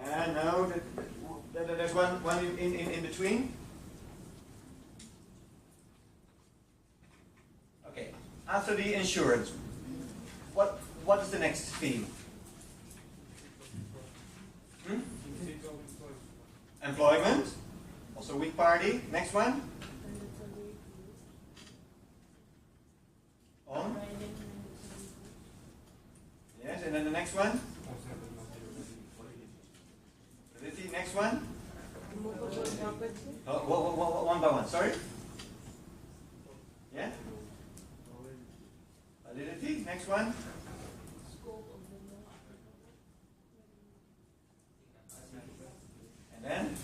Yeah, no, there's one in between. Okay, after the insurance, what is the next theme? Employment, also weak party. Next one. On. Yes, and then the next one. Next one. Oh, one by one. Sorry. Yeah. Validity. Next one. And then.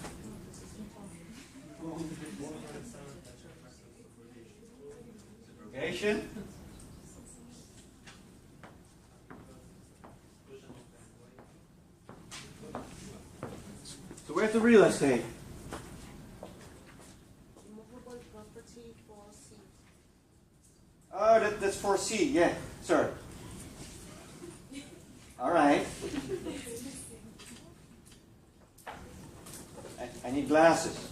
Subrogation. So where's the real estate? Movable property for C. Oh, that's for C, yeah, sir. All right. I need glasses.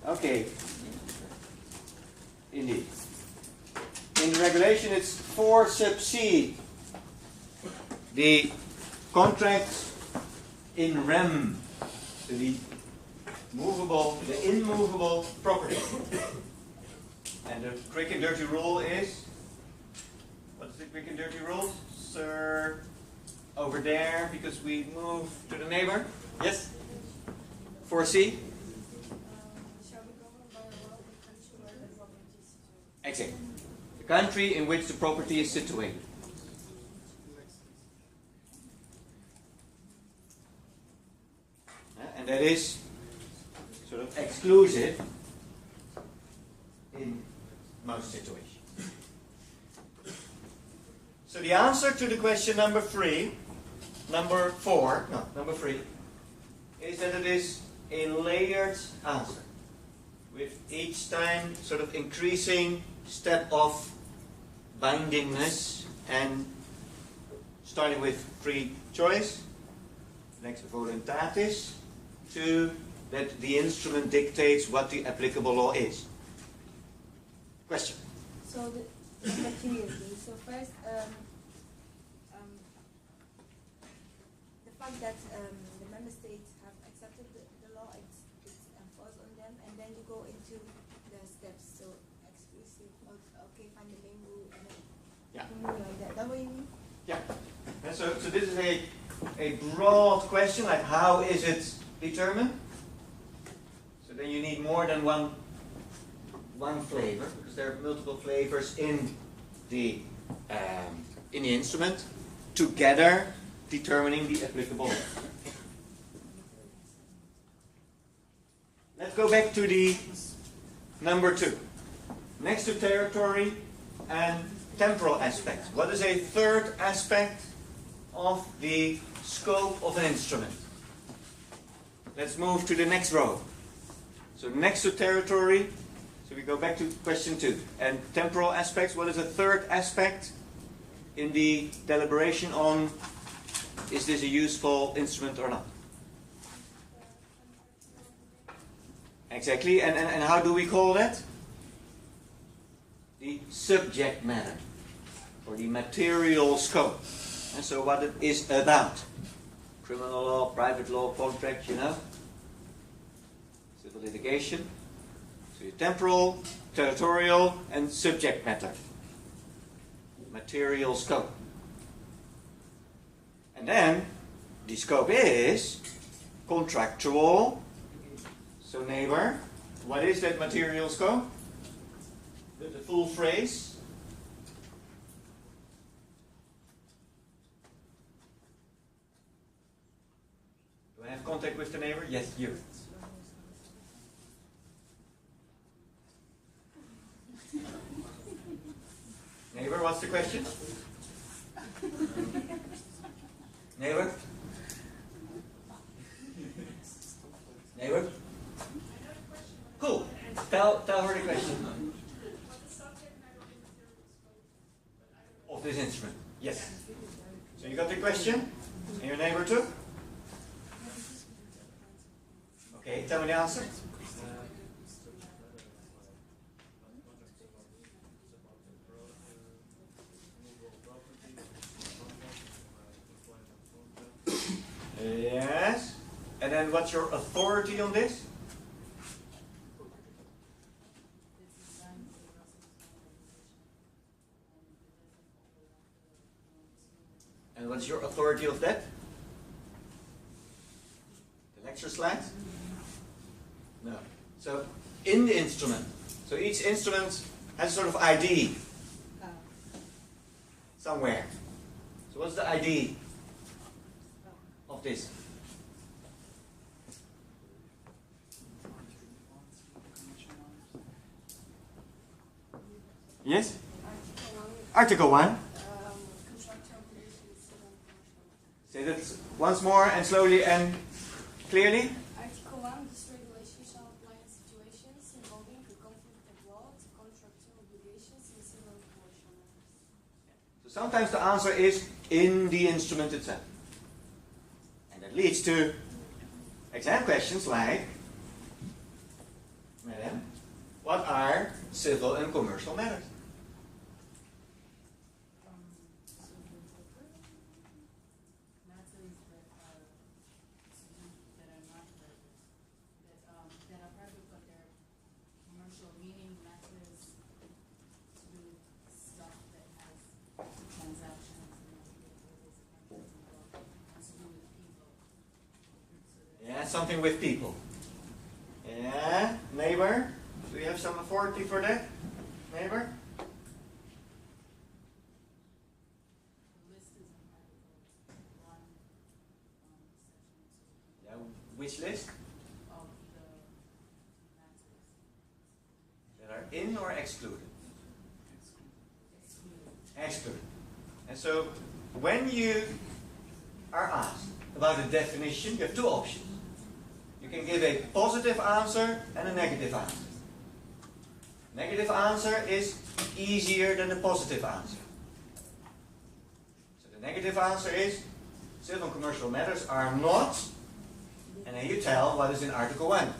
Okay. Indeed. In the regulation, it's 4 sub C. The contracts in rem. So the immovable property. And the quick and dirty rule is, what's the quick and dirty rule? Sir, over there, because we move to the neighbor. Yes? 4C? Shall be governed by a law of the country where the property is situated. Exactly. The country in which the property is situated. And that is sort of exclusive in most situations. So the answer to the question number 3, number 3, is that it is a layered answer, with each time sort of increasing step of bindingness, and starting with free choice, next voluntatis, to that the instrument dictates what the applicable law is. Question? So the materiality. So first, the fact that the member states have accepted the law, it's enforced on them, and then you go into the steps. So exclusive, okay, find the main rule, and then like that. That what you mean? Yeah. And so this is a broad question, like how is it determined? So then you need more than one flavor, because there are multiple flavors in the instrument, together determining the applicable law. Let's go back to the number 2. Next to territory and temporal aspects. What is a third aspect of the scope of an instrument? Let's move to the next row. So next to territory, so we go back to question 2. And temporal aspects, what is a third aspect in the deliberation on is this a useful instrument or not? Exactly, and how do we call that? The subject matter, or the material scope. And so what it is about. Criminal law, private law, contract, you know. Civil litigation. So your temporal, territorial, and subject matter. Material scope. And then, the scope is contractual. So neighbor, what is that material scope? The full phrase. Do I have contact with the neighbor? Yes, you. Neighbor, what's the question? Neighbor? Neighbor? Cool. Tell her the question. Of this instrument. Yes. So you got the question? And your neighbor too? Okay, tell me the answer. Yes. And then what's your authority on this? And what's your authority of that? The lecture slides? No. So in the instrument. So each instrument has a sort of ID somewhere. So what's the ID of this? Yes? Article 1. Say that once more and slowly and clearly. Article 1, this regulation shall apply in situations involving a conflict of law to contractual obligations in civil and commercial matters. So sometimes the answer is in the instrument itself. And that leads to exam questions like, Madam, what are civil and commercial matters? Yeah, something with people. Yeah, neighbor, do you have some authority for that? Neighbor? Yeah, which list? That are in or excluded? Excluded. And so, when you are asked about a definition, you have two options. You can give a positive answer and a negative answer. Negative answer is easier than the positive answer. So the negative answer is civil and commercial matters are not, and then you tell what is in Article 1.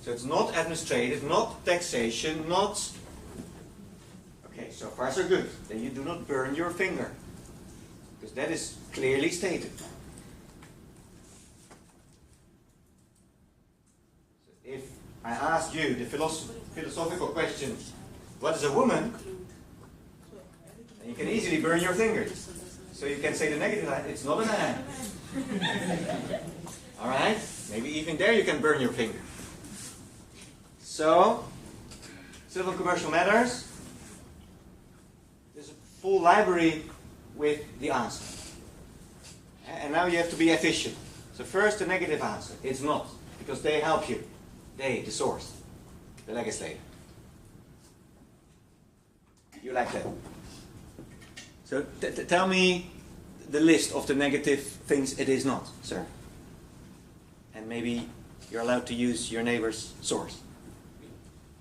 So it's not administrative, not taxation, not... Okay, so far so good. Then you do not burn your finger, because that is clearly stated. If I ask you the philosophical question, what is a woman? Then you can easily burn your fingers. So you can say the negative, it's not a man. Alright? Maybe even there you can burn your finger. So, civil and commercial matters. There's a full library with the answer. And now you have to be efficient. So first the negative answer. It's not. Because they help you. They, the source, the legislator. You like that? So tell me the list of the negative things it is not, sir. And maybe you're allowed to use your neighbor's source.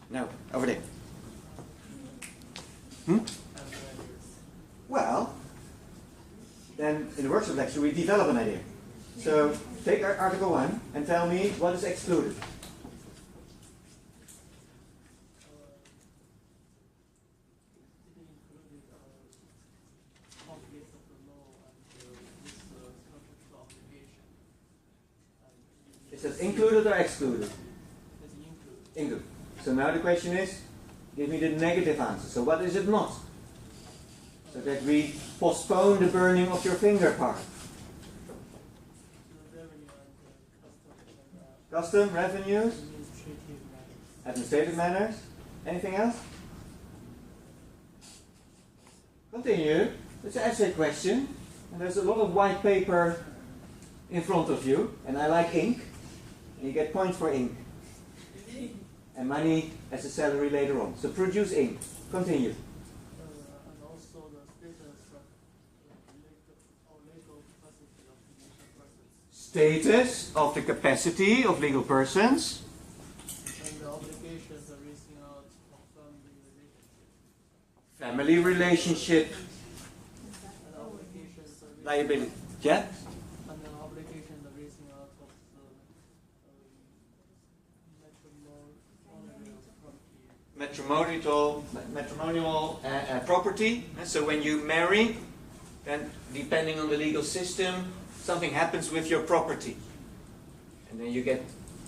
No, over there. Well, then in the workshop lecture we develop an idea. So take Article 1 and tell me what is excluded. Is that included or excluded? Included. So now the question is, give me the negative answer. So what is it not? So that we postpone the burning of your finger part. Custom, revenues, administrative matters. Anything else? Continue. It's an essay question. And there's a lot of white paper in front of you. And I like ink. And you get points for ink. And money as a salary later on. So produce ink. Continue. And also the status of the capacity of legal persons. Status of the capacity of legal persons. And the obligations arising out of Family relationship. and obligations arising Liability. Yeah? and matrimonial property. And so when you marry, then depending on the legal system, something happens with your property. And then you get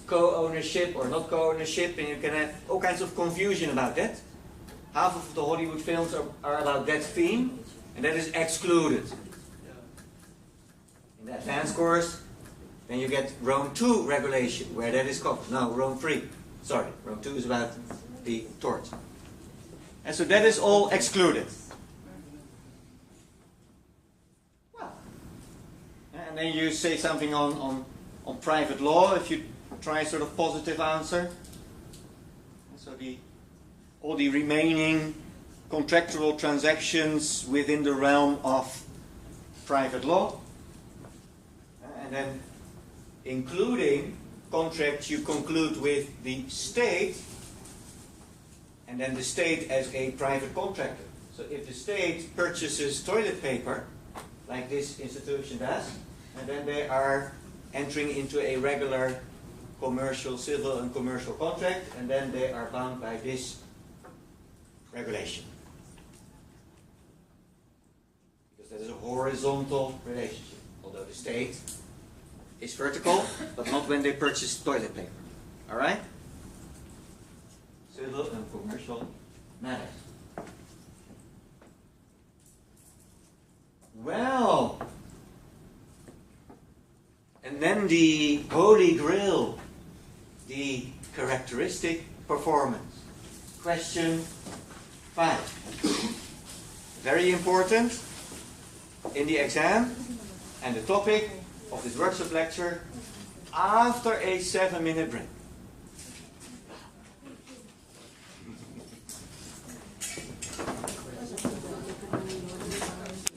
co-ownership or not co-ownership, and you can have all kinds of confusion about that. Half of the Hollywood films are about that theme, and that is excluded. In the advanced course, then you get Rome 2 regulation, where that is covered. No, Rome 3. Sorry, Rome 2 is about the tort. And so that is all excluded. Well, and then you say something on private law, if you try a sort of positive answer. And so all the remaining contractual transactions within the realm of private law. And then including contracts you conclude with the state, and then the state as a private contractor. So if the state purchases toilet paper, like this institution does, and then they are entering into a regular commercial, civil and commercial contract, and then they are bound by this regulation. Because that is a horizontal relationship, although the state is vertical, but not when they purchase toilet paper. Alright? Civil and commercial matters. Well, and then the holy grail, the characteristic performance. Question 5. Very important in the exam, and the topic of this workshop lecture after a 7-minute break.